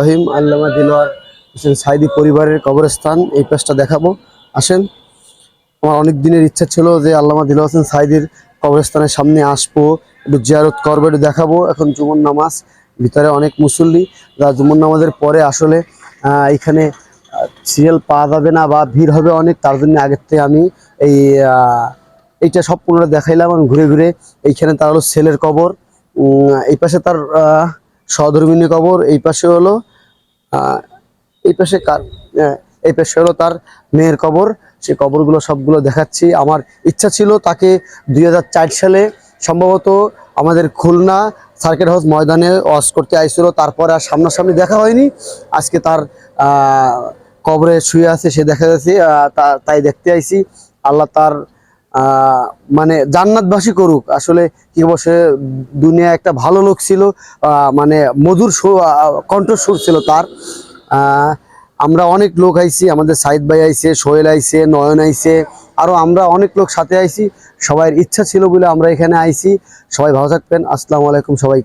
রহিম আল্লামা দিলওয়ার হোসেন সাইদি পরিবারের কবরস্থান এই পেজটা দেখাবো। আসেন, আমার অনেক দিনের ইচ্ছা ছিল যে আল্লামা দিলওয়ার হোসেন সাইদির কবরস্থানের সামনে আসবো, একটু জিয়ারত করবো, একটু দেখাবো। এখন জুমার নামাজ, ভিতরে অনেক মুসল্লি, যারা জুমার নামাজের পরে আসলে এখানে সিরিয়াল পাওয়া যাবে না বা ভিড় হবে অনেক, তার জন্য আগের থেকে আমি এই এইটা সব পুনরায় দেখাইলাম। আমি ঘুরে ঘুরে এইখানে তার হলো ছেলের কবর, এই পাশে তার সহধর্মিনী কবর, এই পাশে হলো এই পাশে এই পাশে হলো তার মেয়ের কবর। সেই কবরগুলো সবগুলো দেখাচ্ছি। আমার ইচ্ছা ছিল তাকে 2004 সালে সম্ভবত আমাদের খুলনা সার্কিট হাউস ময়দানে ওয়াজ করতে আইছিল, তারপরে আর সামনাসামনি দেখা হয়নি। আজকে তার কবরে শুয়ে আছে, সে দেখা যাচ্ছে, তাই দেখতে আইছি। আল্লাহ তার মানে জান্নাতবাসী করুক। আসলে কি বলবো, সে দুনিয়া একটা ভালো লোক ছিল, মানে মধুর কণ্ঠস্বর ছিল তার। আমরা অনেক লোক আইছি, আমাদের সাইদ ভাই আইছে, সোহেল আইছে, নয়ন আইছে, আরো আমরা অনেক লোক সাথে আইছি। সবাই ইচ্ছা ছিল বলে আমরা এখানে আইছি। সবাই ভালো থাকবেন। আসসালামু আলাইকুম সবাই।